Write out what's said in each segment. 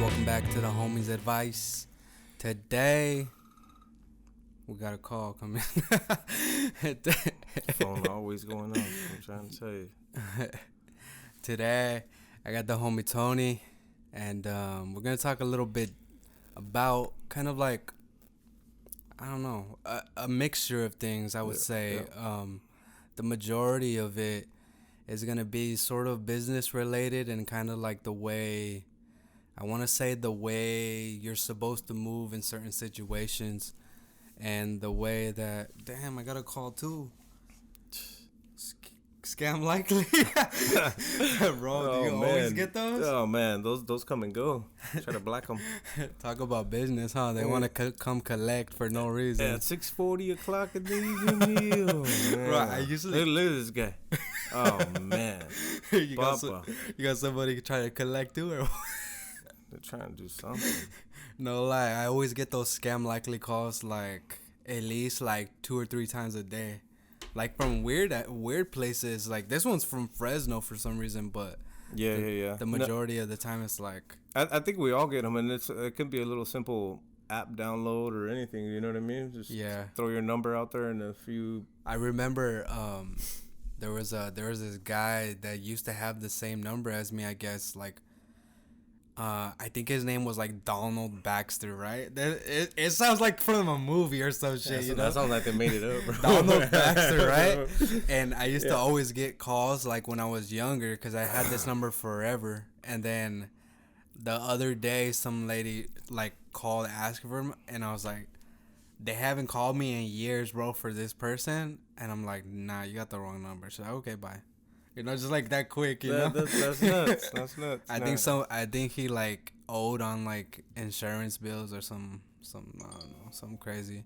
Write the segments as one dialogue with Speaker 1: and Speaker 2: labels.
Speaker 1: Welcome back to the Homies Advice. Today, we got a call coming.
Speaker 2: Phone always going on. I'm trying to tell you.
Speaker 1: Today, I got the homie Tony, and we're gonna talk a little bit about kind of like, I don't know, a mixture of things. I would say the majority of it is gonna be sort of business related and kind of like the way. I want to say the way you're supposed to move in certain situations and the way that, damn, I got a call too. Scam likely. Bro, do you always get those?
Speaker 2: Oh, man. Those come and go. Try to black them.
Speaker 1: Talk about business, huh? They want to come collect for no reason.
Speaker 2: At 6:40 o'clock in the evening.
Speaker 1: Bro, I usually...
Speaker 2: Look at this guy. Oh, man.
Speaker 1: you got somebody trying to collect too, or
Speaker 2: They're trying to do something.
Speaker 1: No lie, I always get those scam likely calls like at least like 2 or 3 times a day, like from weird places. Like this one's from Fresno for some reason, but
Speaker 2: Yeah.
Speaker 1: The majority of the time it's like
Speaker 2: I think we all get them, and it can be a little simple app download or anything. You know what I mean? Just throw your number out there and a few.
Speaker 1: I remember there was this guy that used to have the same number as me. I guess like. I think his name was like Donald Baxter, right? It sounds like from a movie or some shit, you know?
Speaker 2: That sounds like they made it up, bro.
Speaker 1: Donald Baxter, right? And I used to always get calls like when I was younger because I had this number forever. And then the other day, some lady like called asking for him, and I was like, they haven't called me in years, bro, for this person. And I'm like, nah, you got the wrong number. So okay, bye. You know, just like that quick, you know.
Speaker 2: That's nuts. That's nuts.
Speaker 1: I think he like owed on like insurance bills or some I don't know, something crazy,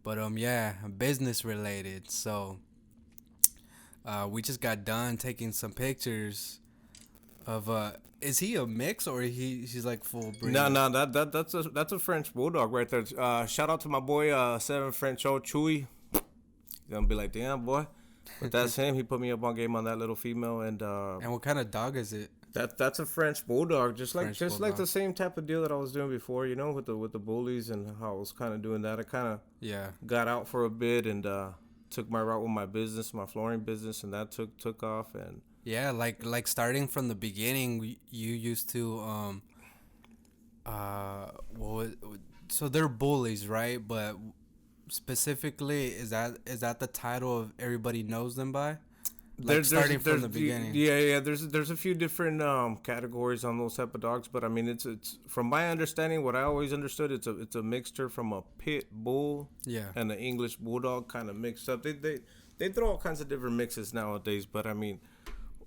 Speaker 1: but business related. So, we just got done taking some pictures of Is he a mix or he's like full breed?
Speaker 2: No, that's a French bulldog right there. Shout out to my boy 7 French old Chewy. He's gonna be like, damn boy. But that's him. He put me up on game on that little female, and
Speaker 1: what kind of dog is it?
Speaker 2: That's a French bulldog, just like the same type of deal that I was doing before, you know, with the bullies and how I was kind of doing that. I kind of got out for a bit and took my route with my business, my flooring business, and that took off. And
Speaker 1: like starting from the beginning, you used to so they're bullies, right? But specifically, is that the title of everybody knows them by? Like starting from the beginning.
Speaker 2: Yeah. There's a few different categories on those type of dogs, but I mean it's from my understanding, what I always understood, it's a mixture from a pit bull and an English bulldog kind of mixed up. They throw all kinds of different mixes nowadays, but I mean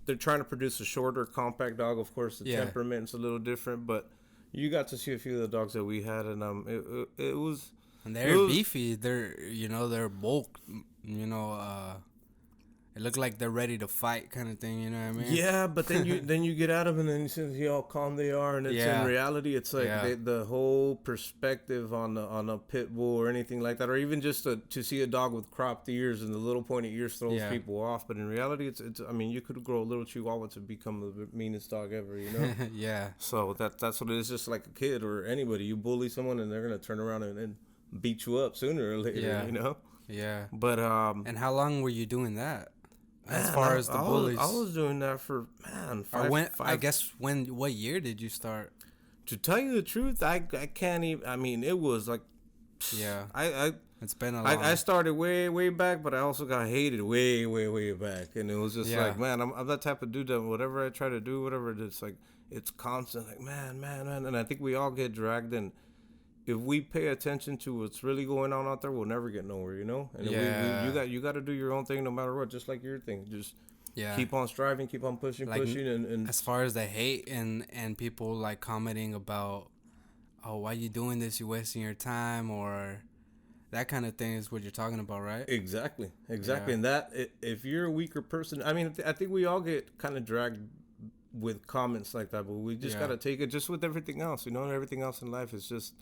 Speaker 2: they're trying to produce a shorter, compact dog. Of course, the temperament's a little different, but you got to see a few of the dogs that we had, and it was.
Speaker 1: And they're beefy. They're bulk. It looked like they're ready to fight, kind of thing. You know what I mean?
Speaker 2: Yeah, but then you get at them, and then you see how calm they are, and it's in reality, it's like the whole perspective on a pit bull or anything like that, or even just to see a dog with cropped ears and the little pointy ears throws people off. But in reality, it's. I mean, you could grow a little Chihuahua to become the meanest dog ever. You know?
Speaker 1: Yeah.
Speaker 2: So that's what it is. Just like a kid or anybody, you bully someone, and they're gonna turn around and beat you up sooner or later, you know?
Speaker 1: Yeah.
Speaker 2: But
Speaker 1: and how long were you doing that? As far as the bullies,
Speaker 2: I was doing that for
Speaker 1: what year did you start?
Speaker 2: To tell you the truth, I can't even. I mean, it was like,
Speaker 1: it's been a long.
Speaker 2: I started way back, but I also got hated way back, and it was just like, man, I'm that type of dude that whatever I try to do, whatever it's like, it's constant, like man, and I think we all get dragged in. If we pay attention to what's really going on out there, we'll never get nowhere, you know? And you got to do your own thing no matter what, just like your thing. Just keep on striving, keep on pushing. And
Speaker 1: as far as the hate and people like commenting about, oh, why you doing this? You wasting your time, or that kind of thing is what you're talking about, right?
Speaker 2: Exactly. And that, if you're a weaker person, I mean, I think we all get kind of dragged with comments like that, but we just got to take it just with everything else, you know? Everything else in life is just...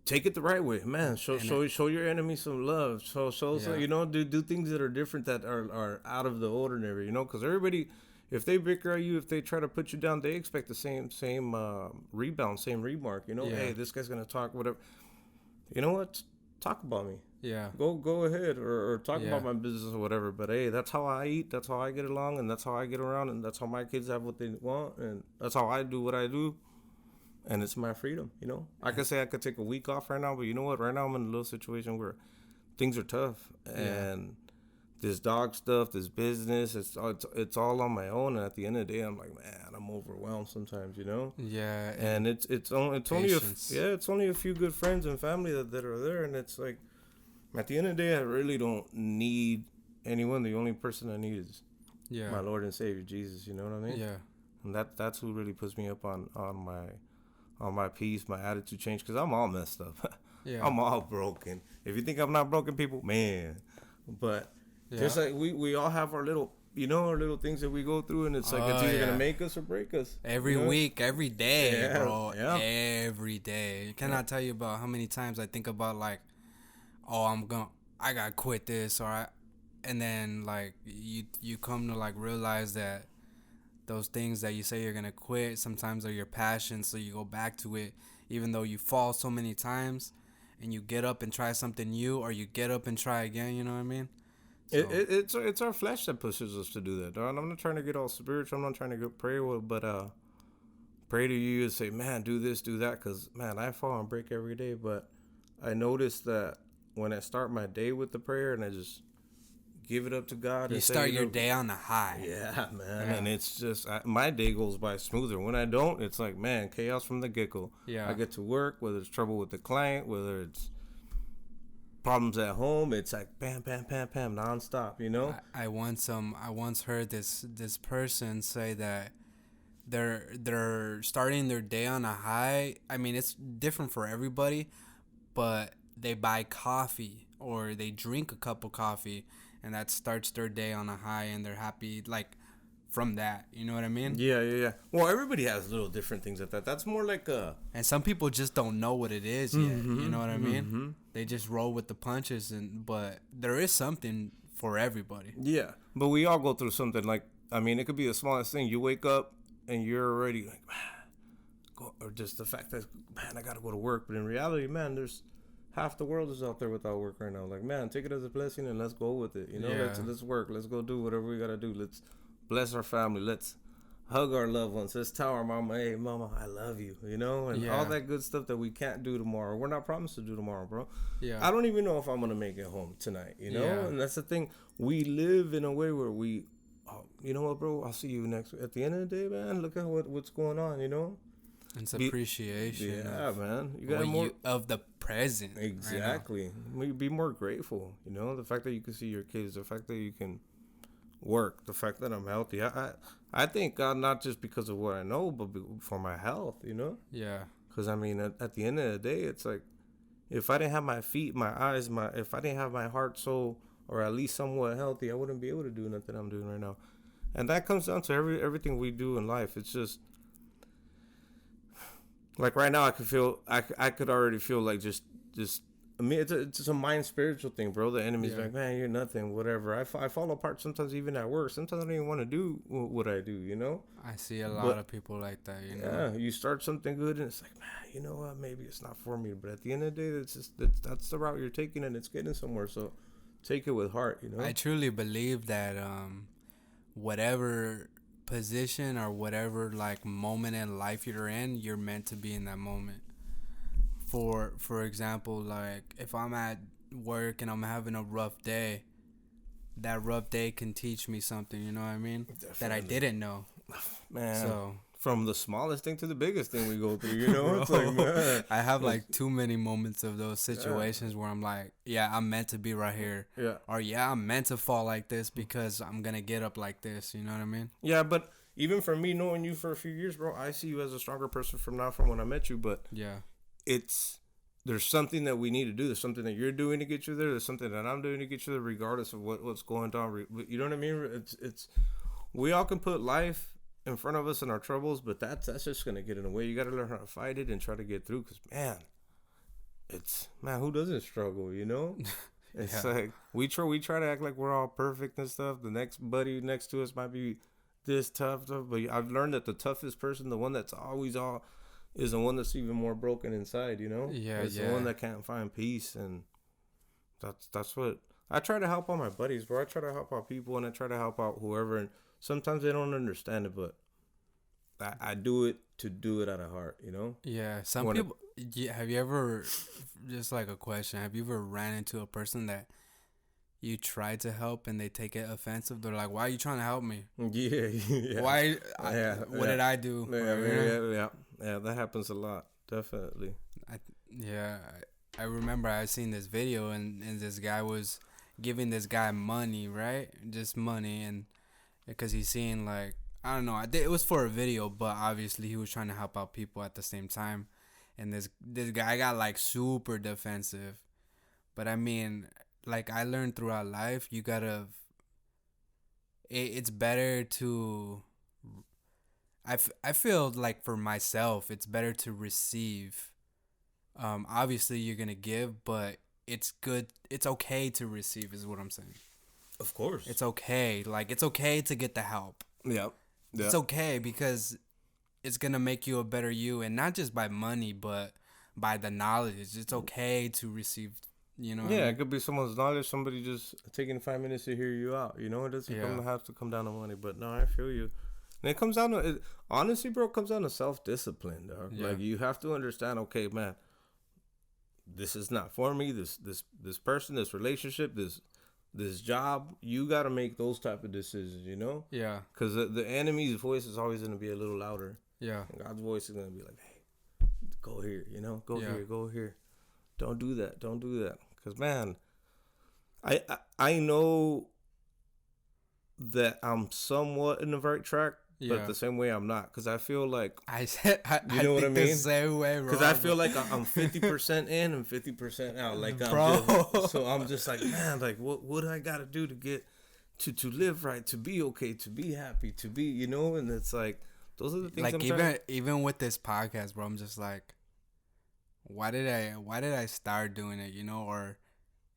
Speaker 2: Take it the right way, man. Show your enemy some love. So you know, do things that are different, that are out of the ordinary, you know, because everybody if they bicker at you, if they try to put you down, they expect the same rebound, same remark. You know, hey, this guy's gonna talk whatever. You know what? Talk about me.
Speaker 1: Yeah.
Speaker 2: Go ahead or talk about my business or whatever. But hey, that's how I eat. That's how I get along, and that's how I get around, and that's how my kids have what they want, and that's how I do what I do. And it's my freedom, you know. I could say I could take a week off right now, but you know what? Right now I'm in a little situation where things are tough, and this dog stuff, this business, it's all on my own. And at the end of the day, I'm like, man, I'm overwhelmed sometimes, you know.
Speaker 1: Yeah.
Speaker 2: And it's only it's only a few good friends and family that are there, and it's like, at the end of the day, I really don't need anyone. The only person I need is my Lord and Savior Jesus. You know what I mean?
Speaker 1: Yeah.
Speaker 2: And that's who really puts me up on my peace, my attitude change, because I'm all messed up. I'm all broken. If you think I'm not broken, people, man. But just like we all have our little, you know, our little things that we go through, and it's like it's either gonna make us or break us.
Speaker 1: Every week, every day, bro.
Speaker 2: Yeah.
Speaker 1: Every day. Cannot tell you about how many times I think about like, oh, I gotta quit this, and then like you come to like realize that those things that you say you're gonna quit sometimes are your passion, so you go back to it, even though you fall so many times, and you get up and try something new, or you get up and try again. You know what I mean?
Speaker 2: So. It's our flesh that pushes us to do that. Dog. I'm not trying to get all spiritual. I'm not trying to pray, but pray to you and say, man, do this, do that, because man, I fall and break every day. But I notice that when I start my day with the prayer and I just give it up to God,
Speaker 1: you start your day on a high.
Speaker 2: Yeah, man. And it's just my day goes by smoother. When I don't, it's like, man, chaos from the get-go. I get to work, whether it's trouble with the client, whether it's problems at home, it's like bam, bam, bam, bam, nonstop. You know.
Speaker 1: I once heard this person say that they're starting their day on a high. I mean, it's different for everybody, but they buy coffee or they drink a cup of coffee, and that starts their day on a high, and they're happy like from that. You know what I mean?
Speaker 2: Yeah. Well, everybody has little different things like that. That's more like
Speaker 1: and some people just don't know what it is yet. You know what I mean? They just roll with the punches, but there is something for everybody.
Speaker 2: Yeah, but we all go through something. Like, I mean, it could be the smallest thing. You wake up and you're already like, man, or just the fact that, man, I gotta go to work. But in reality, man, there's half the world is out there without work right now. Like, man, take it as a blessing and let's go with it. You know, let's work. Let's go do whatever we gotta do. Let's bless our family. Let's hug our loved ones. Let's tell our mama, hey, mama, I love you. You know, and all that good stuff that we can't do tomorrow. We're not promised to do tomorrow, bro. I don't even know if I'm gonna make it home tonight. You know, and that's the thing. We live in a way where you know what, bro? I'll see you next week. At the end of the day, man, look at what's going on. You know.
Speaker 1: It's appreciation.
Speaker 2: Man. You got more
Speaker 1: of the present.
Speaker 2: Exactly. Be more grateful. You know, the fact that you can see your kids, the fact that you can work, the fact that I'm healthy. I thank God not just because of what I know, but for my health. You know.
Speaker 1: Yeah.
Speaker 2: Because I mean, at the end of the day, it's like if I didn't have my feet, my eyes, if I didn't have my heart, soul, or at least somewhat healthy, I wouldn't be able to do nothing I'm doing right now. And that comes down to everything we do in life. It's just. Like right now, I could already feel like just. I mean, it's a mind spiritual thing, bro. The enemy's like, man, you're nothing, whatever. I fall apart sometimes, even at work. Sometimes I don't even want to do what I do, you know.
Speaker 1: I see a lot of people like that, you know.
Speaker 2: Yeah, you start something good, and it's like, man, you know what? Maybe it's not for me. But at the end of the day, that's the route you're taking, and it's getting somewhere. So take it with heart, you know.
Speaker 1: I truly believe that whatever position or whatever like moment in life you're in, you're meant to be in that moment. For example, like if I'm at work and I'm having a rough day, that rough day can teach me something, you know what I mean? Definitely. That I didn't know.
Speaker 2: Man, so from the smallest thing to the biggest thing we go through, you know. Bro, it's like, man,
Speaker 1: I have like too many moments of those situations where I'm like, I'm meant to be right here. Or I'm meant to fall like this because I'm gonna get up like this, you know what I mean?
Speaker 2: Yeah, but even for me, knowing you for a few years, bro, I see you as a stronger person from when I met you. But there's something that we need to do. There's something that you're doing to get you there. There's something that I'm doing to get you there, regardless of what's going on. You know what I mean? It's we all can put life in front of us and our troubles, but that's just gonna get in the way. You got to learn how to fight it and try to get through. Cause man, who doesn't struggle? You know, it's like we try to act like we're all perfect and stuff. The next buddy next to us might be this tough. But I've learned that the toughest person, the one that's always all, is the one that's even more broken inside. You know, it's the one that can't find peace, and that's what I try to help out my buddies, bro. I try to help out people, and I try to help out whoever. And sometimes they don't understand it, but I do it to do it out of heart, you know?
Speaker 1: Yeah. Some people, have you ever, just like a question, have you ever ran into a person that you tried to help and they take it offensive? They're like, why are you trying to help me?
Speaker 2: Yeah.
Speaker 1: Why? What did I do?
Speaker 2: Yeah, that happens a lot. Definitely.
Speaker 1: I remember I seen this video and this guy was giving this guy money, right? Just money. And because he's seeing like, I don't know. It was for a video, but obviously he was trying to help out people at the same time. And this guy got like super defensive. But I mean, like I learned throughout life, you gotta. It's better to. I feel like for myself, it's better to receive. Obviously you're gonna give, but it's good. It's okay to receive, is what I'm saying.
Speaker 2: Of course,
Speaker 1: it's okay. Like it's okay to get the help.
Speaker 2: Yep.
Speaker 1: It's okay because it's going to make you a better you, and not just by money, but by the knowledge. It's okay to receive, you know.
Speaker 2: Yeah, it could be someone's knowledge, somebody just taking 5 minutes to hear you out. You know, it doesn't have to come down to money, but no, I feel you. And it comes down to, honestly, bro, it comes down to self-discipline, dog. Yeah. Like, you have to understand, okay, man, this is not for me. This person, this relationship, this job, you got to make those type of decisions, you know?
Speaker 1: Yeah.
Speaker 2: Because the enemy's voice is always going to be a little louder.
Speaker 1: Yeah.
Speaker 2: And God's voice is going to be like, hey, go here, you know? Go here. Don't do that. Because, man, I know that I'm somewhat in the right track, but the same way I'm not. Because I feel like, you know what I mean?
Speaker 1: The same way,
Speaker 2: because I feel like I'm 50% in and 50% out. Like, I'm just like, man, like, what do I got to do to get to live right, to be okay, to be happy, to be, you know? And it's like, those are the things.
Speaker 1: Like, even with this podcast, bro, I'm just like, why did I start doing it, you know? Or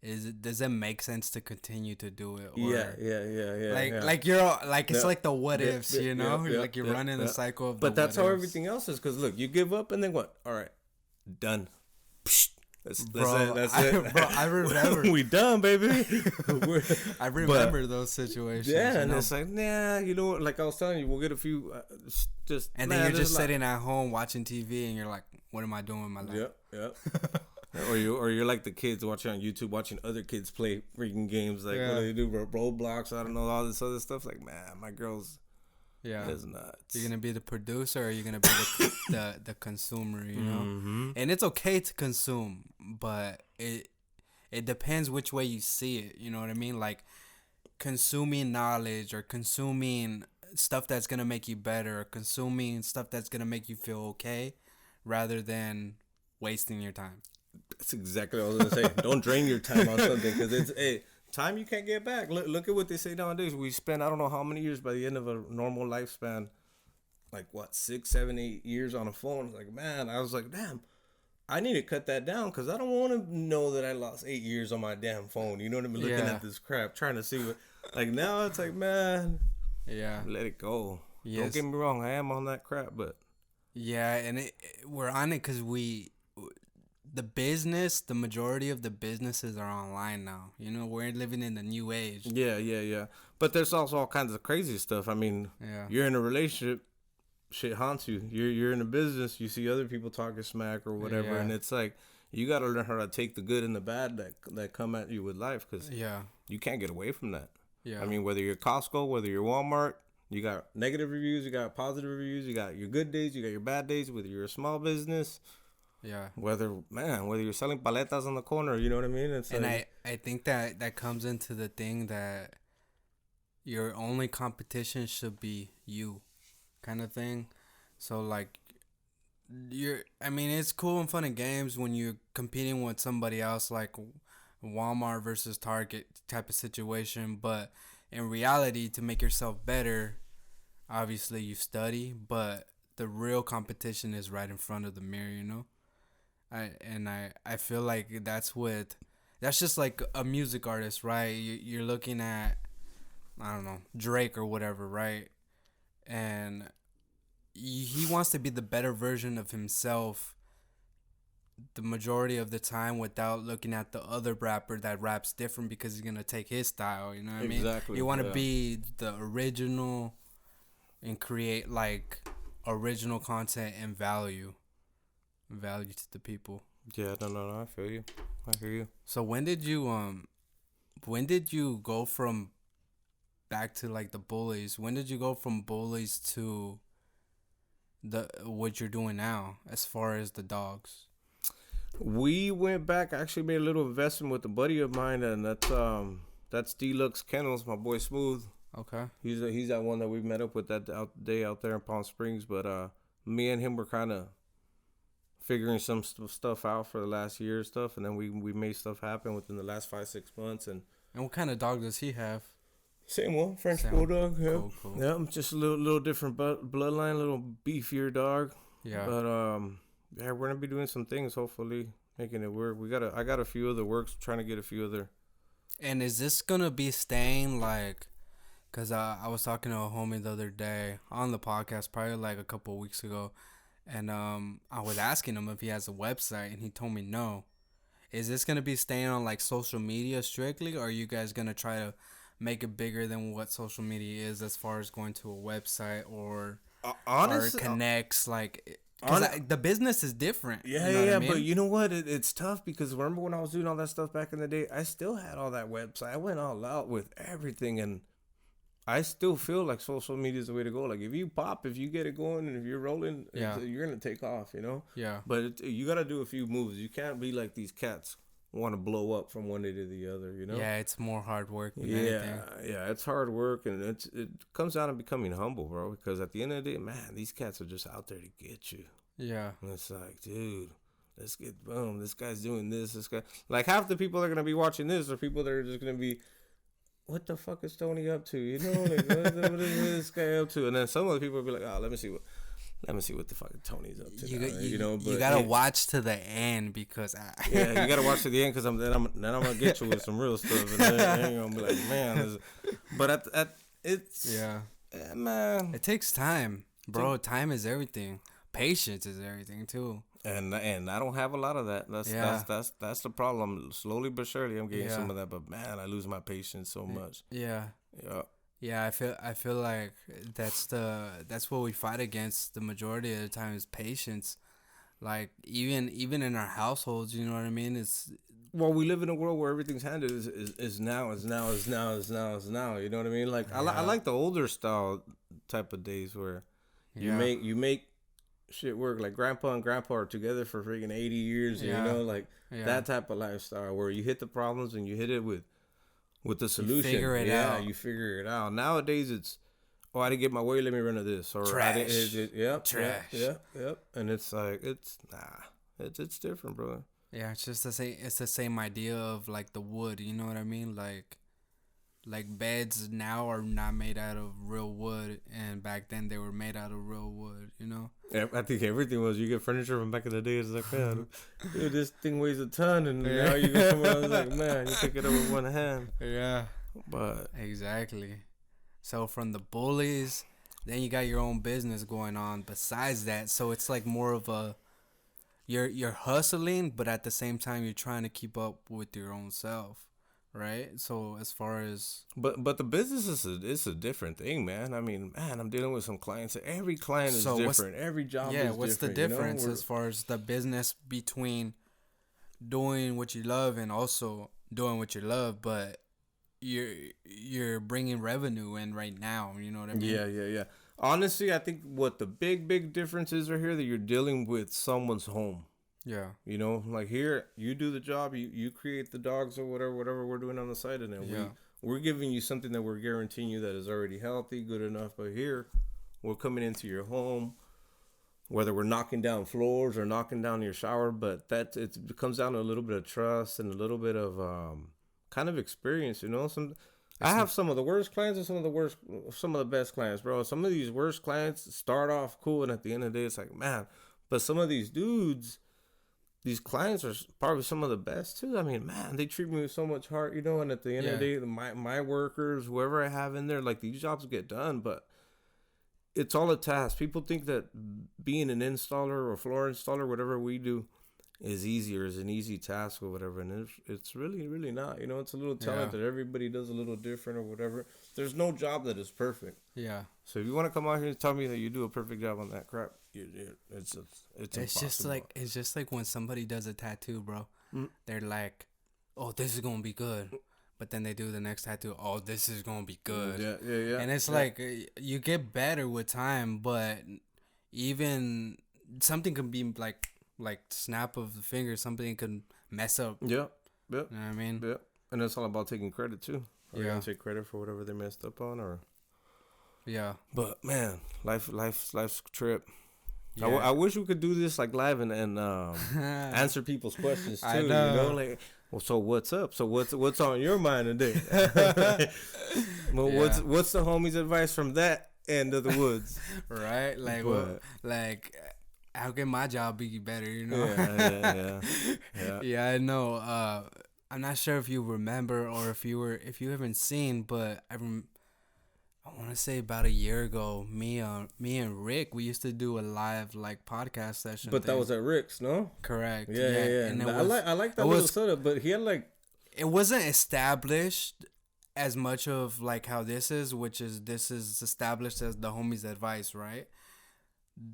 Speaker 1: does it make sense to continue to do it? Or,
Speaker 2: yeah.
Speaker 1: Like you're like, it's like the what ifs, you know? Like you're running the cycle of.
Speaker 2: But that's how everything else is. Because look, you give up and then what? All right, done. That's it.
Speaker 1: Bro, I remember.
Speaker 2: We done, baby.
Speaker 1: I remember those situations.
Speaker 2: Yeah, and it's like, nah, you know what? Like I was telling you, we'll get a few.
Speaker 1: And then you're just sitting at home watching TV, and you're like, what am I doing with my life?
Speaker 2: Yep. Or you're like the kids watching on YouTube, watching other kids play freaking games. Like, what do they do? Roblox, I don't know, all this other stuff. Like, man, my girl's is nuts.
Speaker 1: You're going to be the producer, or you're going to be the consumer, you know? Mm-hmm. And it's okay to consume, but it depends which way you see it. You know what I mean? Like, consuming knowledge or consuming stuff that's going to make you better, or consuming stuff that's going to make you feel okay, rather than wasting your time.
Speaker 2: That's exactly what I was going to say. Don't drain your time on something, because it's time you can't get back. Look at what they say nowadays. We spend, I don't know how many years by the end of a normal lifespan, like what, 6, 7, 8 years on a phone. Like, man, I was like, damn, I need to cut that down, because I don't want to know that I lost 8 years on my damn phone. You know what I mean? Looking at this crap, trying to see what, like, now it's like, man, let it go. Yes. Don't get me wrong, I am on that crap, but.
Speaker 1: Yeah, and we're on it because the majority of the businesses are online now. You know, we're living in the new age.
Speaker 2: Yeah. But there's also all kinds of crazy stuff. I mean, you're in a relationship, shit haunts you. You're in a business, you see other people talking smack or whatever, and it's like, you got to learn how to take the good and the bad that come at you with life, because you can't get away from that. I mean, whether you're Costco, whether you're Walmart, you got negative reviews, you got positive reviews, you got your good days, you got your bad days, whether you're a small business. Yeah. Whether you're selling paletas on the corner, you know what I mean? It's
Speaker 1: and like, I think that comes into the thing that your only competition should be you, kind of thing. So like, it's cool and fun and games when you're competing with somebody else, like Walmart versus Target type of situation. But in reality, to make yourself better, obviously you study, but the real competition is right in front of the mirror, you know? I feel like that's just like a music artist, right? You're looking at, I don't know, Drake or whatever, right? and he wants to be the better version of himself the majority of the time without looking at the other rapper that raps different because he's gonna take his style. You know what I mean? Exactly. You want to be the original and create like original content and value to the people.
Speaker 2: Yeah, no, I feel you. I hear you.
Speaker 1: So when did you go from back to like the bullies? When did you go from bullies to what you're doing now as far as the dogs?
Speaker 2: We went back. I actually made a little investment with a buddy of mine, and that's Deluxe Kennels, my boy Smooth.
Speaker 1: Okay.
Speaker 2: He's that one that we met up with that day out there in Palm Springs. But me and him were kind of figuring some stuff out for the last year stuff, and then we made stuff happen within the last 5-6 months. And
Speaker 1: what kind of dog does he have?
Speaker 2: Same one, French Bulldog. Yeah, cool. Yeah, just a little different bloodline, a little beefier dog. Yeah. But yeah, we're gonna be doing some things. Hopefully, making it work. I got a few other works, trying to get a few other.
Speaker 1: And is this gonna be staying like? Cause I was talking to a homie the other day on the podcast, probably like a couple of weeks ago, and I was asking him if he has a website, and he told me no. Is this gonna be staying on like social media strictly, or are you guys gonna try to make it bigger than what social media is as far as going to a website or honestly, or connects like? Because the business is different.
Speaker 2: Yeah, you know yeah, I mean? But you know what? It's tough because remember when I was doing all that stuff back in the day, I still had all that website. I went all out with everything, and I still feel like social media is the way to go. Like if you get it going, and if you're rolling, you're gonna take off. You know. Yeah. But you gotta do a few moves. You can't be like these cats want to blow up from one day to the other. You know.
Speaker 1: Yeah, it's more hard work.
Speaker 2: Than anything. It's hard work, and it comes down to becoming humble, bro. Because at the end of the day, man, these cats are just out there to get you. Yeah. And it's like, dude, let's get boom. This guy's doing this. This guy, like half the people that are gonna be watching this are people that are just gonna be. What the fuck is Tony up to? You know, like what is this guy up to? And then some other people will be like, oh, let me see what the fuck Tony's up to. You know, but
Speaker 1: you gotta watch to the end because
Speaker 2: you gotta watch to the end because I'm gonna get you with some real stuff, and then you're gonna be like, man, but it's man,
Speaker 1: it takes time, bro. Time is everything. Patience is everything too.
Speaker 2: And I don't have a lot of that. That's the problem. Slowly but surely, I'm getting some of that. But man, I lose my patience so much.
Speaker 1: Yeah. I feel like that's what we fight against the majority of the time is patience. Like even in our households, you know what I mean?
Speaker 2: Well, we live in a world where everything's handed is now. You know what I mean? Like I like the older style type of days where you make shit work. Like grandpa and grandpa are together for freaking 80 years, you know, like that type of lifestyle where you hit the problems and you hit it with the solution. You figure it out. You figure it out. Nowadays it's, oh, I didn't get my way, let me run to this. Or trash. Trash. Yep. And it's like, it's different, bro.
Speaker 1: Yeah, it's just the same idea of like the wood, you know what I mean? Like beds now are not made out of real wood, and back then they were made out of real wood, you know?
Speaker 2: Yeah, I think everything was. You get furniture from back in the day, it's like, man, dude, this thing weighs a ton, and now you go somewhere else, like, man, you pick it up with one hand.
Speaker 1: Yeah. But exactly. So from the bullies, then you got your own business going on besides that. So it's like more of a you're hustling, but at the same time you're trying to keep up with your own self. Right, so as far as
Speaker 2: but the business is a different thing, man. I mean, man, I'm dealing with some clients. Every client is different. Every job is different.
Speaker 1: What's the difference as far as the business between doing what you love and also doing what you love, but you're bringing revenue in right now. You know what I mean?
Speaker 2: Yeah. Honestly, I think what the big difference is right here that you're dealing with someone's home. Yeah. You know, like here, you do the job, you create the dogs or whatever we're doing on the site, and then we're giving you something that we're guaranteeing you that is already healthy, good enough. But here, we're coming into your home, whether we're knocking down floors or knocking down your shower, but it comes down to a little bit of trust and a little bit of kind of experience, you know. I have some of the worst clients and some of the best clients, bro. Some of these worst clients start off cool, and at the end of the day, it's like, man. But some of these dudes, these clients are probably some of the best too. I mean, man, they treat me with so much heart, you know. And at the end of the day, my workers, whoever I have in there, like these jobs get done, but it's all a task. People think that being an installer or floor installer, whatever we do, is easier, is an easy task or whatever, and it's really, really not. You know, it's a little talent that everybody does a little different or whatever. There's no job that is perfect.
Speaker 1: Yeah.
Speaker 2: So if you want to come out here and tell me that you do a perfect job on that crap, it's
Speaker 1: just like when somebody does a tattoo, bro. They're like, oh, this is gonna be good. But then they do the next tattoo. Oh, this is gonna be good.
Speaker 2: Yeah.
Speaker 1: And it's like you get better with time, but even something can be like snap of the finger. Something could mess up.
Speaker 2: Yeah.
Speaker 1: You know what I mean?
Speaker 2: Yeah. And it's all about taking credit too. Are you gonna take credit for whatever they messed up on, or?
Speaker 1: Yeah.
Speaker 2: But man, life's a trip. Yeah. I wish we could do this like live and answer people's questions too. I know. You know, like. Well, so what's up? So what's on your mind today? Well, what's the homie's advice from that end of the woods?
Speaker 1: Right? Like, how can my job be better? You know?
Speaker 2: Yeah.
Speaker 1: Yeah, I know. I'm not sure if you remember or if you haven't seen, but I want to say about a year ago, me and Rick, we used to do a live like podcast session.
Speaker 2: But that was at Rick's, no?
Speaker 1: Correct.
Speaker 2: Yeah. And I like that little setup, but he had like,
Speaker 1: it wasn't established as much of like how this is established as the homie's advice, right?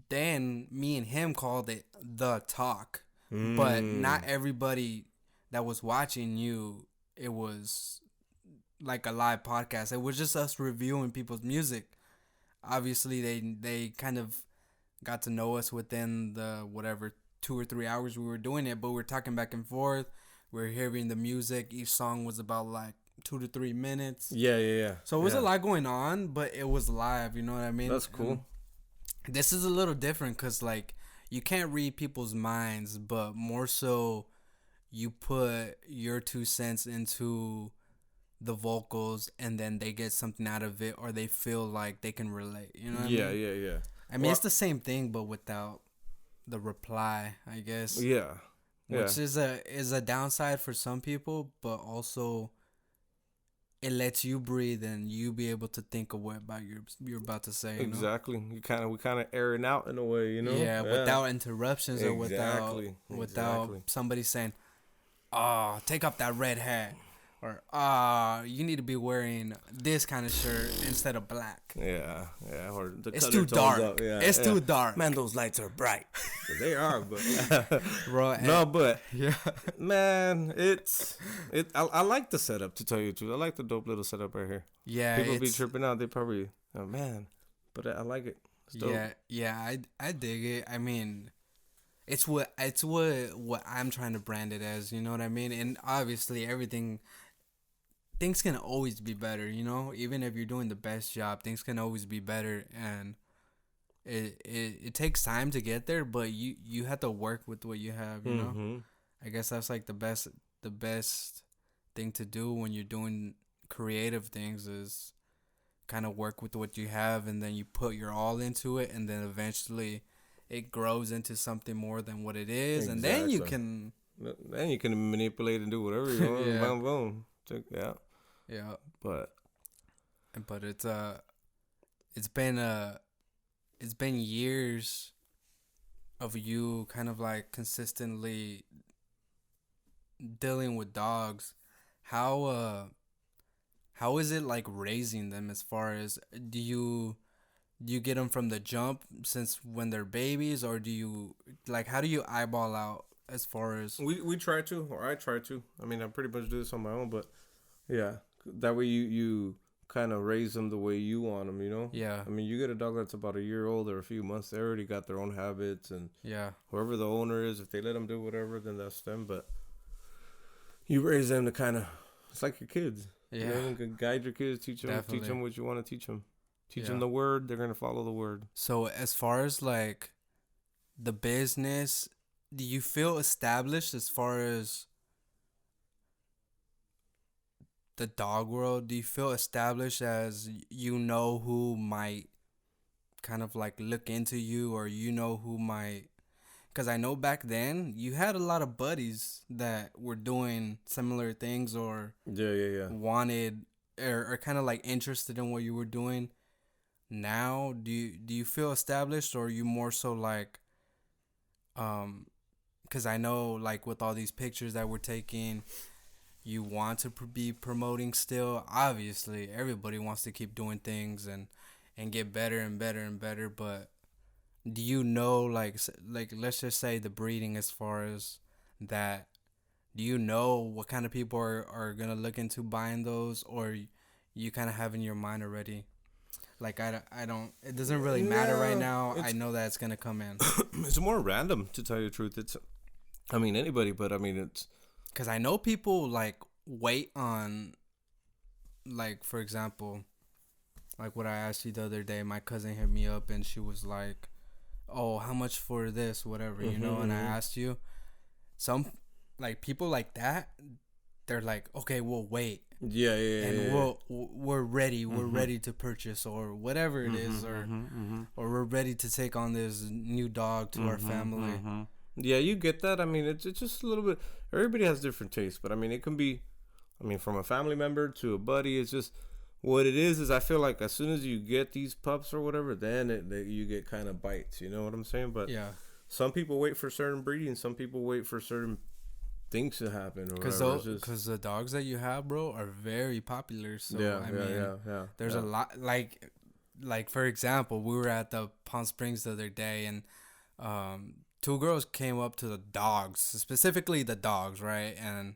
Speaker 1: Then me and him called it the talk, but not everybody that was watching you. It was like a live podcast. It was just us reviewing people's music. Obviously, they kind of got to know us within the whatever 2 or 3 hours we were doing it, but we were talking back and forth. We were hearing the music. Each song was about like 2 to 3 minutes.
Speaker 2: Yeah.
Speaker 1: So it was a lot going on, but it was live. You know what I mean?
Speaker 2: That's cool.
Speaker 1: And this is a little different because like you can't read people's minds, but more so you put your 2 cents into the vocals and then they get something out of it, or they feel like they can relate. You know what I mean?
Speaker 2: Yeah.
Speaker 1: I mean, it's the same thing, but without the reply, I guess.
Speaker 2: Yeah.
Speaker 1: Which is a downside for some people, but also it lets you breathe and you be able to think of what about you're about to say.
Speaker 2: Exactly. We kind of airing out in a way, you know.
Speaker 1: Yeah, without interruptions or without somebody saying, "Oh, take off that red hat." Or, you need to be wearing this kind of shirt instead of black.
Speaker 2: Yeah. Or
Speaker 1: it's too dark. It's too dark.
Speaker 2: Man, those lights are bright. They are, but
Speaker 1: bro.
Speaker 2: Man, I like the setup, to tell you the truth. I like the dope little setup right here.
Speaker 1: Yeah,
Speaker 2: people be tripping out. They probably, oh man, but I like it. It's dope.
Speaker 1: Yeah. I dig it. I mean, it's what I'm trying to brand it as. You know what I mean? And obviously, things can always be better, you know. Even if you're doing the best job, things can always be better, and it takes time to get there. But you have to work with what you have, you know. I guess that's like the best thing to do when you're doing creative things is kind of work with what you have, and then you put your all into it, and then eventually it grows into something more than what it is, and then you can
Speaker 2: manipulate and do whatever you want.
Speaker 1: Yeah.
Speaker 2: Boom. Yeah. But
Speaker 1: it's been years of you kind of like consistently dealing with dogs. How is it like raising them? As far as do you get them from the jump since when they're babies, or do you like how do you eyeball out as far as
Speaker 2: we try to, or I try to. I mean, I pretty much do this on my own, but yeah, that way you kind of raise them the way you want them, you know?
Speaker 1: Yeah.
Speaker 2: I mean, you get a dog that's about a year old or a few months, they already got their own habits, and
Speaker 1: yeah,
Speaker 2: whoever the owner is, if they let them do whatever, then that's them. But you raise them to kind of, it's like your kids.
Speaker 1: Yeah.
Speaker 2: You know, you can guide your kids, teach them what you want to teach them. Teach them the word, they're going to follow the word.
Speaker 1: So as far as like the business, do you feel established as far as the dog world? Do you feel established as you know who might kind of like look into you, or you know who might, because I know back then you had a lot of buddies that were doing similar things, or
Speaker 2: yeah,
Speaker 1: wanted or kind of like interested in what you were doing. now, do you feel established, or are you more so like, because I know, like, with all these pictures that we're taking, you want to be promoting still. Obviously, everybody wants to keep doing things and get better and better and better. But do you know, like let's just say the breeding, as far as that, do you know what kind of people are gonna look into buying those, or you kind of have in your mind already? Like, I don't. It doesn't really matter right now. I know that it's gonna come in.
Speaker 2: It's more random, to tell you the truth. It's, I mean, anybody, but I mean, it's
Speaker 1: because I know people like wait on, like, for example, like what I asked you the other day. My cousin hit me up and she was like, "Oh, how much for this, whatever, you know?" And I asked you, some, like, people like that, they're like, "Okay, we'll wait."
Speaker 2: Yeah.
Speaker 1: And we're ready. We're ready to purchase, or whatever it is, or we're ready to take on this new dog to our family.
Speaker 2: Yeah, you get that. I mean, it's just a little bit. Everybody has different tastes, but I mean, it can be. I mean, from a family member to a buddy, it's just what it is. I feel like as soon as you get these pups or whatever, then you get kind of bites. You know what I'm saying? But
Speaker 1: yeah,
Speaker 2: some people wait for certain breeding. Some people wait for certain things to happen. Because
Speaker 1: the dogs that you have, bro, are very popular. So
Speaker 2: yeah.
Speaker 1: There's a lot. Like for example, we were at the Palm Springs the other day, and two girls came up to the dogs, specifically the dogs, right? And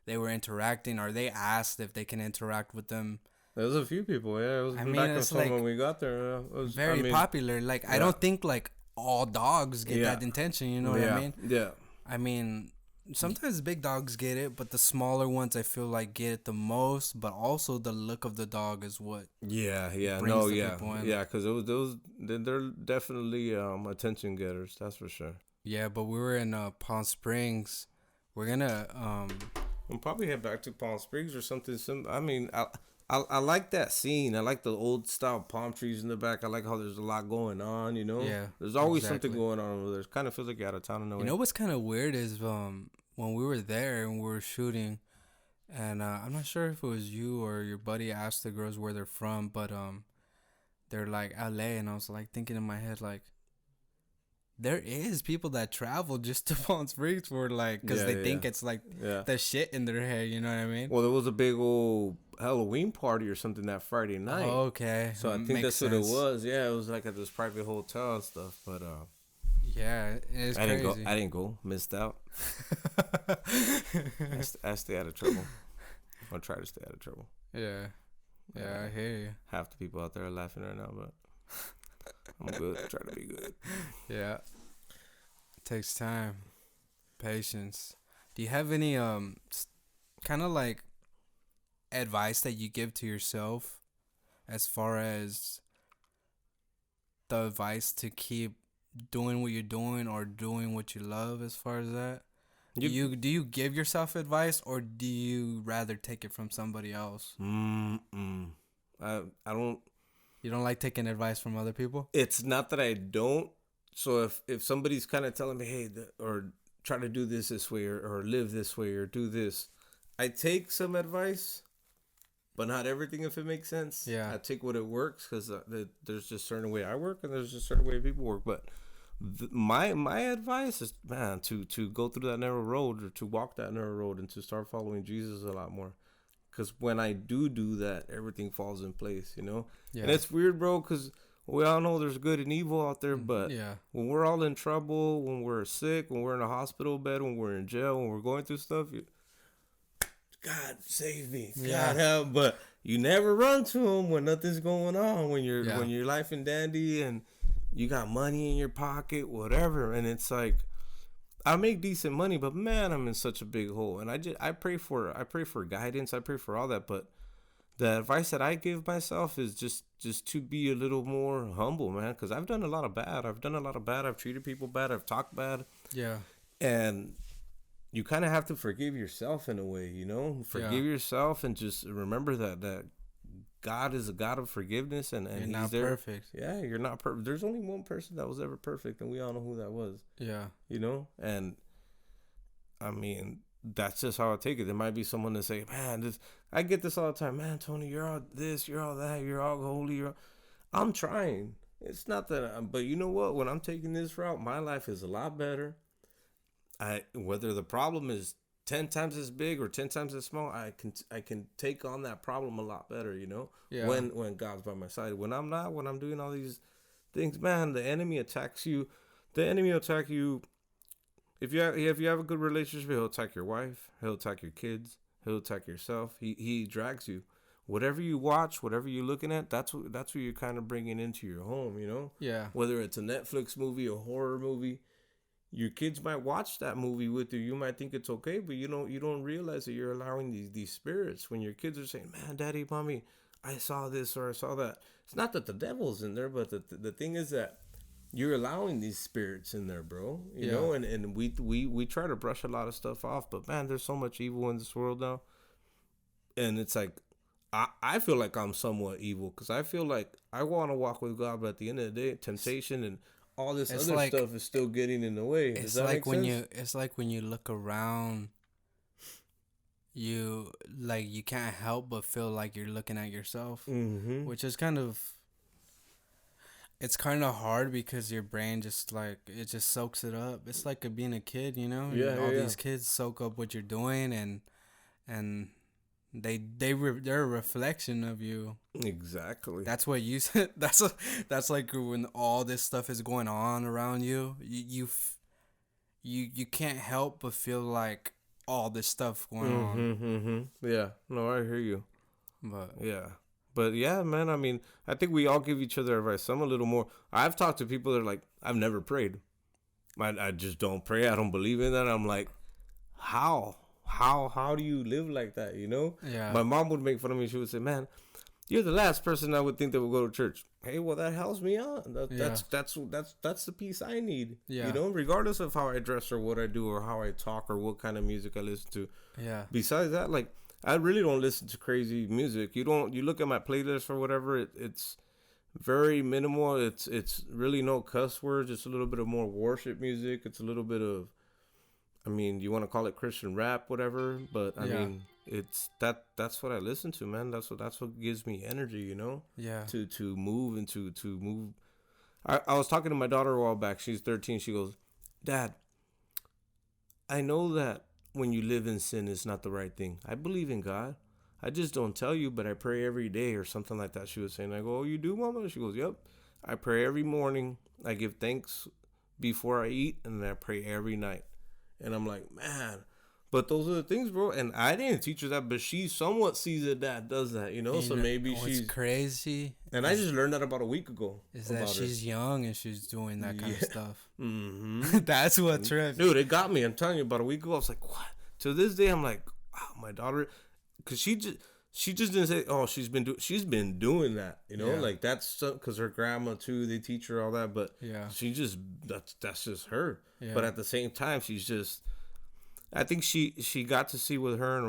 Speaker 1: they were interacting, or they asked if they can interact with them.
Speaker 2: There was a few people, yeah. It was back and forth when we got there. It was
Speaker 1: very popular. Like, I don't think like all dogs get that intention. You know what I mean?
Speaker 2: Yeah.
Speaker 1: I mean, sometimes big dogs get it, but the smaller ones, I feel like, get it the most. But also the look of the dog is what.
Speaker 2: Yeah. Because they're definitely attention getters. That's for sure.
Speaker 1: Yeah, but we were in Palm Springs. We're gonna
Speaker 2: we'll probably head back to Palm Springs or something. I mean, I like that scene. I like the old style palm trees in the back. I like how there's a lot going on. You know, there's always something going on over there. It kind of feels like you're out of town in a way.
Speaker 1: You know what's kind of weird is when we were there and we were shooting, and I'm not sure if it was you or your buddy asked the girls where they're from, but they're like LA, and I was like thinking in my head, like, there is people that travel just to Palm Springs for, like, because they think it's like the shit in their head, you know what I mean?
Speaker 2: Well, there was a big old Halloween party or something that Friday night.
Speaker 1: Oh, okay.
Speaker 2: So I think that's what it was. Yeah, it was like at this private hotel and stuff. But
Speaker 1: yeah, it's crazy.
Speaker 2: I didn't go. Missed out. I stay out of trouble. I'll try to stay out of trouble.
Speaker 1: Yeah, I hear you.
Speaker 2: Half the people out there are laughing right now, but I'm good. I try to be good.
Speaker 1: Yeah. It takes time. Patience. Do you have any kind of like advice that you give to yourself as far as the advice to keep doing what you're doing or doing what you love, as far as that? Do you give yourself advice, or do you rather take it from somebody else?
Speaker 2: I don't.
Speaker 1: You don't like taking advice from other people?
Speaker 2: It's not that I don't. So if somebody's kind of telling me, hey, or try to do this way, or live this way, or do this, I take some advice, but not everything, if it makes sense.
Speaker 1: Yeah.
Speaker 2: I take what it works, because there's just a certain way I work, and there's just a certain way people work. But my advice is, man, to go through that narrow road, or to walk that narrow road, and to start following Jesus a lot more. Because when I do that, everything falls in place, you know? Yeah. And it's weird, bro, because we all know there's good and evil out there. But when we're all in trouble, when we're sick, when we're in a hospital bed, when we're in jail, when we're going through stuff, God save me. God help. But you never run to him when nothing's going on, when you're life and dandy and you got money in your pocket, whatever. And it's like, I make decent money, but man, I'm in such a big hole. And I pray for guidance. I pray for all that. But the advice that I give myself is just to be a little more humble, man. Because I've done a lot of bad. I've treated people bad. I've talked bad.
Speaker 1: Yeah.
Speaker 2: And you kind of have to forgive yourself in a way, you know? Forgive yourself and just remember that God is a God of forgiveness, and
Speaker 1: you're
Speaker 2: he's
Speaker 1: not
Speaker 2: there.
Speaker 1: Perfect.
Speaker 2: Yeah, you're not perfect. There's only one person that was ever perfect, and we all know who that was.
Speaker 1: Yeah.
Speaker 2: You know? And I mean, that's just how I take it. There might be someone that say, man, I get this all the time. Man, Tony, you're all this, you're all that, you're all holy. I'm trying. It's not that, but you know what? When I'm taking this route, my life is a lot better. Whether the problem is 10 times as big or 10 times as small, I can take on that problem a lot better, you know? Yeah. When God's by my side. When I'm not, when I'm doing all these things, man, the enemy attacks you. The enemy will attack you. If you have a good relationship, he'll attack your wife, he'll attack your kids, he'll attack yourself. He drags you. Whatever you watch, whatever you're looking at, that's what you're kind of bringing into your home, you know? Yeah. Whether it's a Netflix movie, a horror movie, your kids might watch that movie with you. You might think it's okay, but you don't realize that you're allowing these spirits. When your kids are saying, "Man, Daddy, Mommy, I saw this or I saw that." It's not that the devil's in there, but the thing is that you're allowing these spirits in there, bro. You know, and we try to brush a lot of stuff off, but man, there's so much evil in this world now. And it's like, I feel like I'm somewhat evil because I feel like I want to walk with God, but at the end of the day, temptation and all this other stuff is still getting in the way.
Speaker 1: It's like when you look around, you can't help but feel like you're looking at yourself, which is it's kind of hard because your brain just it just soaks it up. It's like being a kid, you know. These kids soak up what you're doing and they're a reflection of you.
Speaker 2: Exactly.
Speaker 1: That's what you said. That's like when all this stuff is going on around you. You can't help but feel like all this stuff going on.
Speaker 2: Yeah. No, I hear you. But yeah, man. I mean, I think we all give each other advice. I'm a little more. I've talked to people that are like, I've never prayed. I just don't pray. I don't believe in that. I'm like, how? How do you live like that, you know? Yeah. My mom would make fun of me. She would say, "Man, you're the last person I would think that would go to church." Hey, well, that helps me out. That's the peace I need. Yeah. You know, regardless of how I dress or what I do or how I talk or what kind of music I listen to. Yeah. Besides that, like, I really don't listen to crazy music. You look at my playlist or whatever, it's very minimal. It's really no cuss words. It's a little bit of more worship music. It's a little bit of, I mean, you want to call it Christian rap, whatever, but I mean, it's that's what I listen to, man. That's what gives me energy, you know? Yeah. To move and to move. I was talking to my daughter a while back. She's 13. She goes, "Dad, I know that when you live in sin, it's not the right thing. I believe in God. I just don't tell you, but I pray every day," or something like that. She was saying. I go, "Oh, you do, Mama?" She goes, "Yep. I pray every morning. I give thanks before I eat, and I pray every night." And I'm like, man, but those are the things, bro. And I didn't teach her that, but she somewhat sees that Dad does that, you know? So maybe she's
Speaker 1: crazy.
Speaker 2: And I just learned that about a week ago.
Speaker 1: Is that she's young and she's doing that kind of stuff. That's what tripped.
Speaker 2: Dude, it got me. I'm telling you, about a week ago, I was like, what? To this day, I'm like, wow, my daughter, because she just didn't say, oh, she's been doing that, you know? Like, that's because her grandma, too, they teach her all that, but she just, that's just her. Yeah. But at the same time, she's just, I think she got to see what her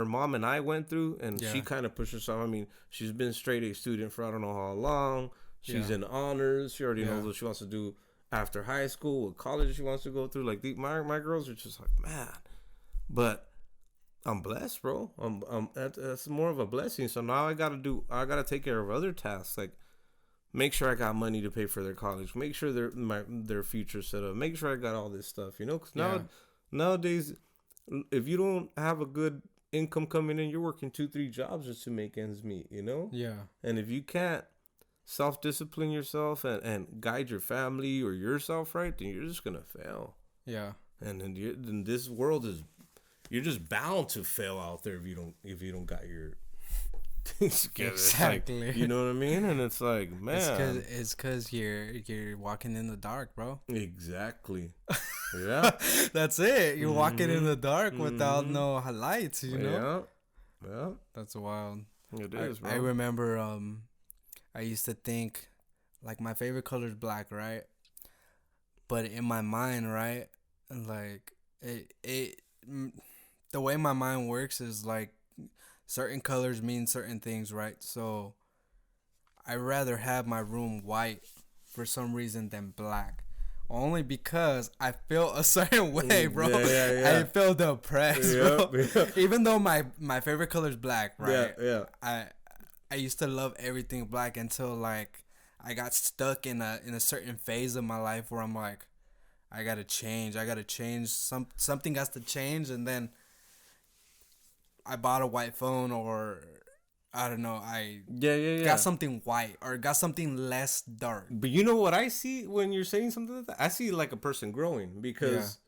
Speaker 2: mom and I went through, and she kind of pushed herself. I mean, she's been straight A student for I don't know how long. She's in honors. She already knows what she wants to do after high school, what college she wants to go through. Like, my girls are just like, man. But I'm blessed, bro. That's more of a blessing. So now I gotta take care of other tasks, like make sure I got money to pay for their college, make sure their future set up, make sure I got all this stuff, you know? Because nowadays, if you don't have a good income coming in, you're working 2-3 jobs just to make ends meet, you know? Yeah. And if you can't self-discipline yourself and guide your family or yourself right, then you're just gonna fail. Yeah. And then this world is, you're just bound to fail out there if you don't got your things together. Exactly. Like, you know what I mean? And it's like, man,
Speaker 1: it's cause you're walking in the dark, bro.
Speaker 2: Exactly. Yeah.
Speaker 1: That's it. You're walking in the dark without no lights. You know. Yeah. That's wild. It is, bro. I remember. I used to think, like, my favorite color is black, right? But in my mind, right, like it the way my mind works is like certain colors mean certain things, right? So I'd rather have my room white for some reason than black. Only because I feel a certain way, bro. I feel depressed, bro. Even though my favorite color is black, right? I used to love everything black until like I got stuck in a certain phase of my life where I'm like, I gotta change. I gotta change. Something has to change, and then I bought a white phone, or I don't know. I got something white or got something less dark.
Speaker 2: But you know what I see when you're saying something like that? I see like a person growing, because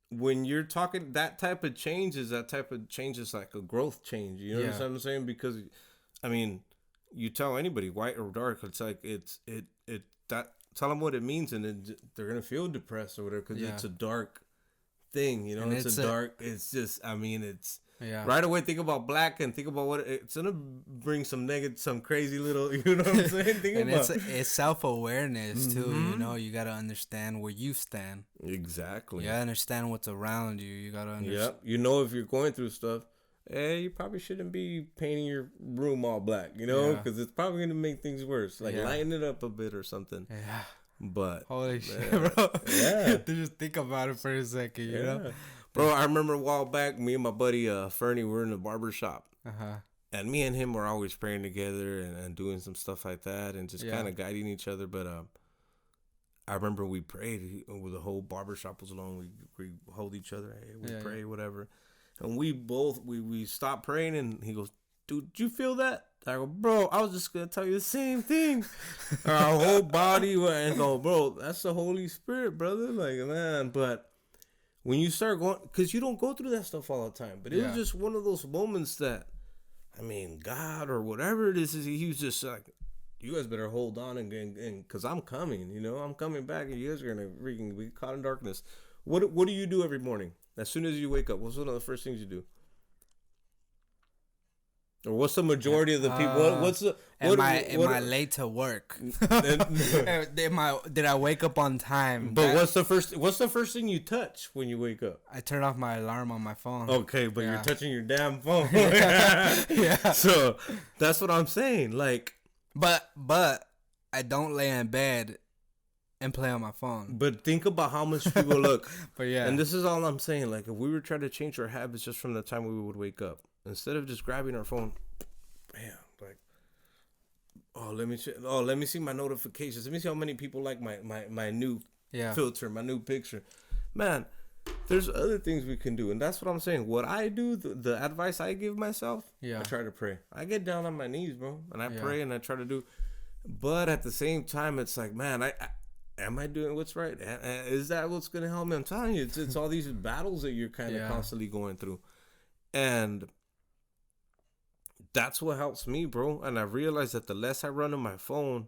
Speaker 2: when you're talking that type of change is like a growth change. You know what I'm saying? Because I mean, you tell anybody white or dark, it's like that. Tell them what it means, and then they're gonna feel depressed or whatever, because it's a dark thing. You know, and it's a dark. It's just, I mean, it's. Yeah. Right away, think about black and think about what it's gonna bring. Some crazy little, you know what I'm saying?
Speaker 1: And it's self-awareness too. You know, you gotta understand where you stand.
Speaker 2: Exactly.
Speaker 1: You gotta understand what's around you. You gotta understand.
Speaker 2: Yeah. You know, if you're going through stuff, you probably shouldn't be painting your room all black. You know, because it's probably gonna make things worse. Like lighten it up a bit or something. Yeah. But
Speaker 1: holy shit, bro. Yeah. Just think about it for a second. You know.
Speaker 2: Bro, I remember a while back, me and my buddy Fernie were in the barber shop. And me and him were always praying together and doing some stuff like that and just kind of guiding each other. But I remember we prayed. The whole barber shop was alone. We hold each other. Hey, we pray, whatever. And we both, we stopped praying, and he goes, dude, did you feel that? I go, bro, I was just going to tell you the same thing. Our whole body went and go, bro, that's the Holy Spirit, brother. Like, man, but when you start going, because you don't go through that stuff all the time, but it was just one of those moments that, I mean, God or whatever it is, he was just like, you guys better hold on and because I'm coming, you know, I'm coming back, and you guys are going to freaking be caught in darkness. What do you do every morning? As soon as you wake up, what's one of the first things you do? Or what's the majority of the people?
Speaker 1: Am I late to work? Did I wake up on time?
Speaker 2: But what's the first thing you touch when you wake up?
Speaker 1: I turn off my alarm on my phone.
Speaker 2: Okay, but you're touching your damn phone. Yeah. So that's what I'm saying. Like,
Speaker 1: but I don't lay in bed and play on my phone.
Speaker 2: But think about how much people look. But and this is all I'm saying. Like, if we were trying to change our habits just from the time we would wake up, instead of just grabbing our phone, bam, like, let me see my notifications. Let me see how many people like my new filter, my new picture. Man, there's other things we can do, and that's what I'm saying. What I do, the advice I give myself, I try to pray. I get down on my knees, bro, and I pray, and I try to do. But at the same time, it's like, man, am I doing what's right? Is that what's gonna help me? I'm telling you, it's all these battles that you're kind of constantly going through, and that's what helps me, bro. And I realized that the less I run on my phone,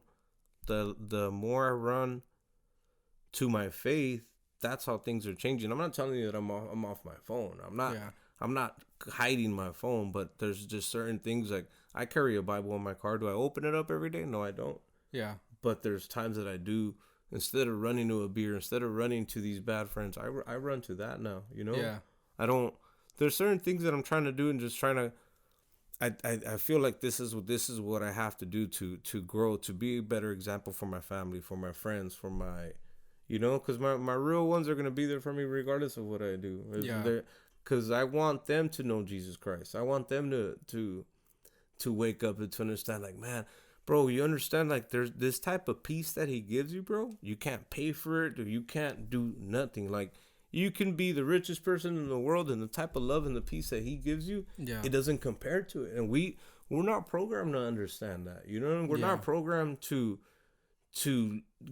Speaker 2: the more I run to my faith. That's how things are changing. I'm not telling you that I'm off my phone. I'm not hiding my phone, but there's just certain things, like I carry a Bible in my car. Do I open it up every day? No, I don't. Yeah. But there's times that I do. Instead of running to a beer, instead of running to these bad friends, I run to that now, you know? Yeah. I don't, there's certain things that I'm trying to do and just trying to, I feel like this is what I have to do to grow, to be a better example for my family, for my friends, for my, you know, because my real ones are going to be there for me regardless of what I do. Yeah. Because I want them to know Jesus Christ. I want them to wake up and to understand, like, man, bro, you understand, like, there's this type of peace that he gives you, bro. You can't pay for it, or you can't do nothing. Like, you can be the richest person in the world, and the type of love and the peace that he gives you, it doesn't compare to it. And we're not programmed to understand that, you know? We're not programmed to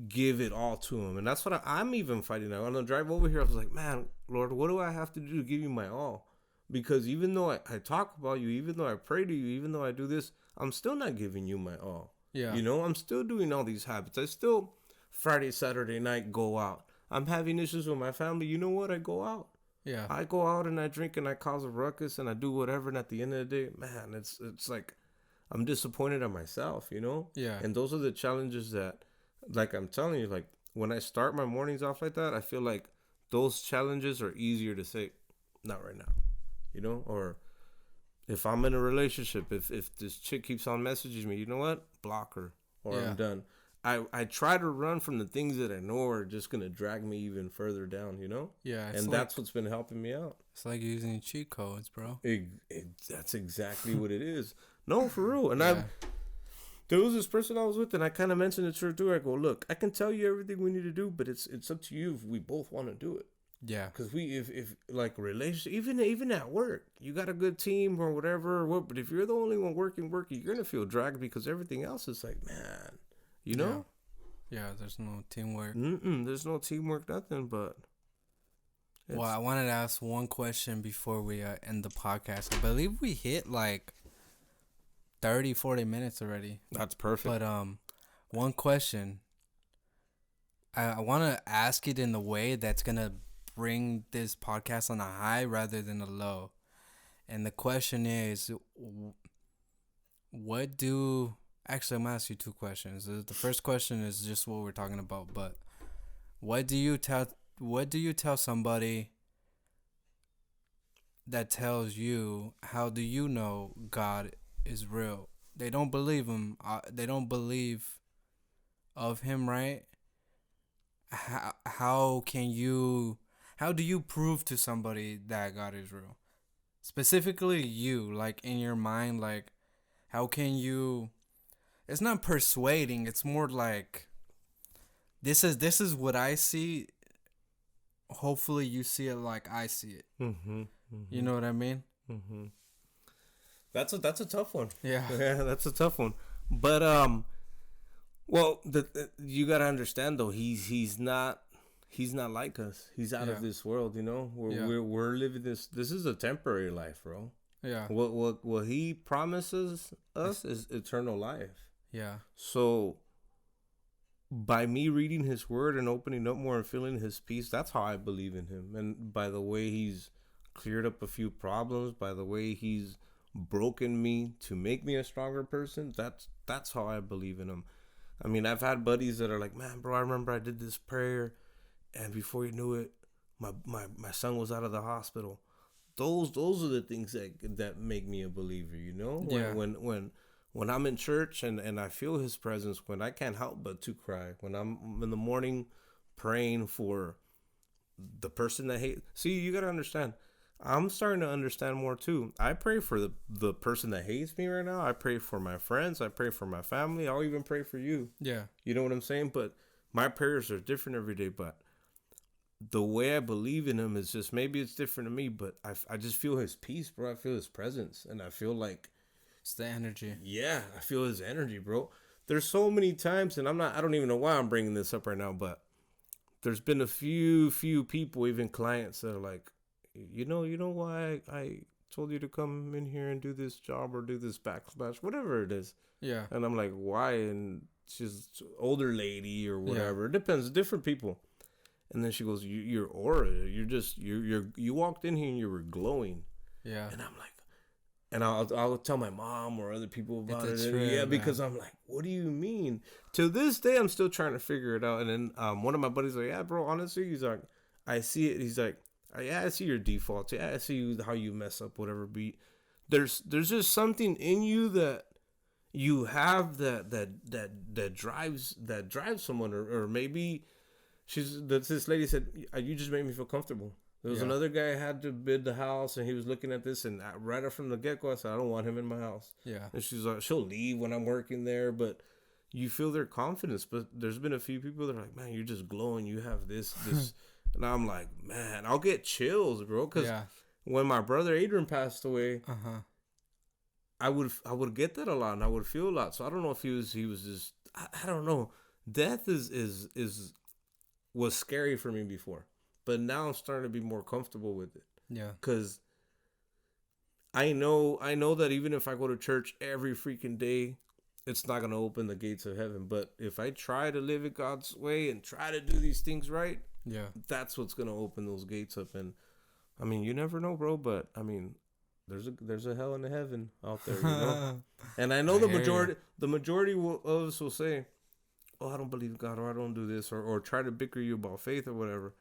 Speaker 2: give it all to him. And that's what I'm even fighting now. On the drive over here, I was like, man, Lord, what do I have to do to give you my all? Because even though I talk about you, even though I pray to you, even though I do this, I'm still not giving you my all. Yeah. You know, I'm still doing all these habits. I still Friday, Saturday night go out. I'm having issues with my family. You know what? I go out. Yeah. I go out and I drink and I cause a ruckus and I do whatever. And at the end of the day, man, it's like I'm disappointed at myself, you know? Yeah. And those are the challenges that, like I'm telling you, like when I start my mornings off like that, I feel like those challenges are easier to say, not right now, you know? Or if I'm in a relationship, if this chick keeps on messaging me, you know what? Block her or I'm done. I try to run from the things that I know are just going to drag me even further down, you know? Yeah. And that's what's been helping me out.
Speaker 1: It's like using cheat codes, bro.
Speaker 2: That's exactly what it is. No, for real. And there was this person I was with, and I kind of mentioned it to her too. I go, look, I can tell you everything we need to do, but it's up to you if we both want to do it.
Speaker 1: Yeah.
Speaker 2: Because if like relationship, even at work, you got a good team or whatever. But if you're the only one working, you're gonna feel dragged because everything else is like, man, you know.
Speaker 1: Yeah. There's no teamwork.
Speaker 2: There's no teamwork, nothing. But.
Speaker 1: Well, I wanted to ask one question before we end the podcast. I believe we hit like 30, 40 minutes already.
Speaker 2: That's perfect.
Speaker 1: But one question. I want to ask it in the way that's going to bring this podcast on a high rather than a low. And the question is, actually, I'm going to ask you two questions. The first question is just what we're talking about, but what do you tell somebody that tells you, how do you know God is real? They don't believe him. They don't believe of him, right? How do you prove to somebody that God is real? Specifically you, like in your mind, like how can you, it's not persuading, it's more like this is what I see. Hopefully you see it like I see it. You know what I mean?
Speaker 2: That's a tough one.
Speaker 1: Yeah,
Speaker 2: that's a tough one. But well, you gotta understand though, he's not like us. He's out of this world. You know, we're living this. This is a temporary life, bro.
Speaker 1: Yeah.
Speaker 2: What he promises us is eternal life.
Speaker 1: Yeah.
Speaker 2: So by me reading his word and opening up more and feeling his peace, that's how I believe in him. And by the way he's cleared up a few problems, by the way he's broken me to make me a stronger person, that's how I believe in him. I mean, I've had buddies that are like, man, bro, I remember I did this prayer, and before you knew it, my son was out of the hospital. Those are the things that make me a believer, you know?
Speaker 1: Yeah.
Speaker 2: When I'm in church and I feel his presence, when I can't help but to cry, when I'm in the morning praying for the person that hates. See, you got to understand, I'm starting to understand more too. I pray for the person that hates me right now. I pray for my friends. I pray for my family. I'll even pray for you.
Speaker 1: Yeah.
Speaker 2: You know what I'm saying? But my prayers are different every day. But the way I believe in him is just, maybe it's different to me, but I just feel his peace, bro. I feel his presence. And I feel like,
Speaker 1: it's the energy.
Speaker 2: Yeah, I feel his energy, bro. There's so many times, and I don't even know why I'm bringing this up right now, but there's been a few people, even clients, that are like, you know why I told you to come in here and do this job or do this backsplash, whatever it is.
Speaker 1: Yeah.
Speaker 2: And I'm like, why? And she's an older lady or whatever. Yeah. It depends, different people. And then she goes, your aura, you walked in here and you were glowing.
Speaker 1: Yeah.
Speaker 2: And I'm like, and I'll tell my mom or other people about it.
Speaker 1: Trend,
Speaker 2: yeah, because I'm like, what do you mean? To this day, I'm still trying to figure it out. And then one of my buddies like, yeah, bro, honestly, he's like, I see it. He's like, yeah, I see your defaults. Yeah, I see how you mess up whatever beat. There's just something in you that you have that drives someone, or maybe this lady said, you just made me feel comfortable. There was another guy had to bid the house, and he was looking at this, and right up from the get-go, I said, I don't want him in my house.
Speaker 1: Yeah.
Speaker 2: And she's like, she'll leave when I'm working there, but you feel their confidence. But there's been a few people that are like, man, you're just glowing. You have this. And I'm like, man, I'll get chills, bro. Because when my brother Adrian passed away, I would get that a lot, and I would feel a lot. So I don't know if he was just, I don't know. Death was scary for me before. But now I'm starting to be more comfortable with it. Yeah. Because I know that even if I go to church every freaking day, it's not going to open the gates of heaven. But if I try to live it God's way and try to do these things right, that's what's going to open those gates up. And, I mean, you never know, bro. But, I mean, there's a hell and a heaven out there, you know? And I know the majority of us will say, oh, I don't believe God, or I don't do this, or try to bicker you about faith or whatever.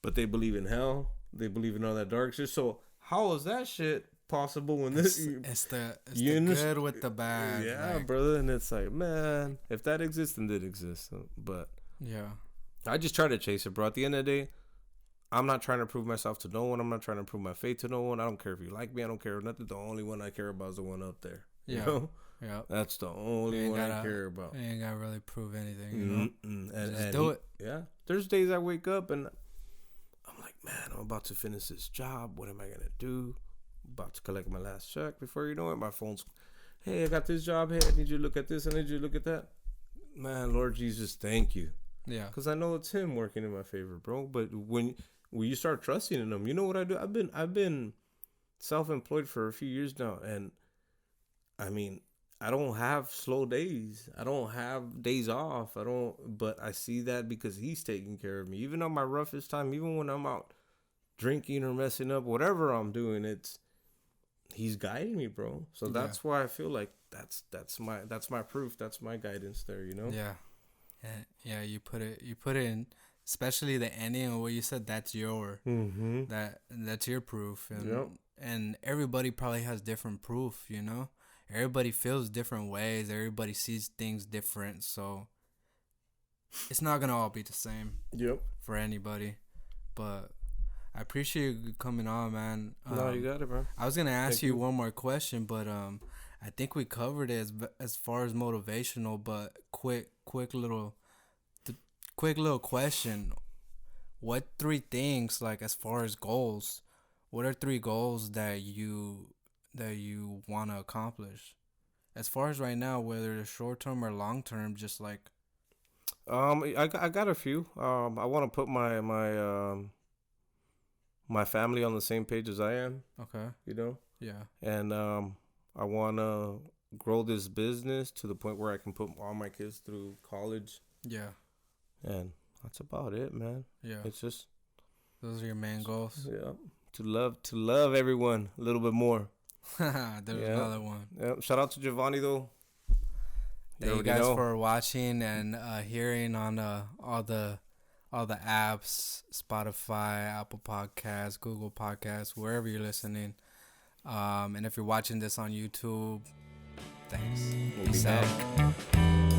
Speaker 2: But they believe in hell. They believe in all that dark shit. So how is that shit possible when this?
Speaker 1: It's the good with the bad.
Speaker 2: Yeah, brother. And it's like, man, if that exists, then it exists. But I just try to chase it, bro. At the end of the day, I'm not trying to prove myself to no one. I'm not trying to prove my faith to no one. I don't care if you like me. I don't care nothing. The only one I care about is the one up there. You know? Yeah. That's the only one I care about.
Speaker 1: You ain't gotta really prove anything, you know?
Speaker 2: And do it. Yeah. There's days I wake up and I'm like, man, I'm about to finish this job. What am I gonna do? About to collect my last check. Before you know it, my phone's, hey, I got this job. Hey, I need you to look at this. I need you to look at that. Man, Lord Jesus, thank you. Yeah. Because I know it's Him working in my favor, bro. But when you start trusting in Him, you know what I do? I've been self-employed for a few years now, and I mean, I don't have slow days. I don't have days off. But I see that because He's taking care of me. Even on my roughest time, even when I'm out drinking or messing up, whatever I'm doing, He's guiding me, bro. So that's why I feel like that's my proof. That's my guidance there, you know?
Speaker 1: Yeah. Yeah, you put it in, especially the ending of what you said, that's that's your proof. And everybody probably has different proof, you know? Everybody feels different ways. Everybody sees things different. So it's not going to all be the same for anybody. But I appreciate you coming on, man.
Speaker 2: No, you got it, bro.
Speaker 1: I was going to ask you one more question, but I think we covered it as far as motivational, but quick little question. What 3 things, like as far as goals, what are 3 goals that you want to accomplish? As far as right now, whether it's short term or long term, just like
Speaker 2: I got a few. I want to put my family on the same page as I am. Okay. You know? Yeah. And I want to grow this business to the point where I can put all my kids through college. Yeah. And that's about it, man. Yeah. It's just
Speaker 1: those are your main goals.
Speaker 2: Yeah. To love everyone a little bit more.
Speaker 1: There's another one.
Speaker 2: Yeah. Shout out to Joevoni though.
Speaker 1: Thank you guys for watching and hearing on all the apps, Spotify, Apple Podcasts, Google Podcasts, wherever you're listening. And if you're watching this on YouTube, thanks. Peace out.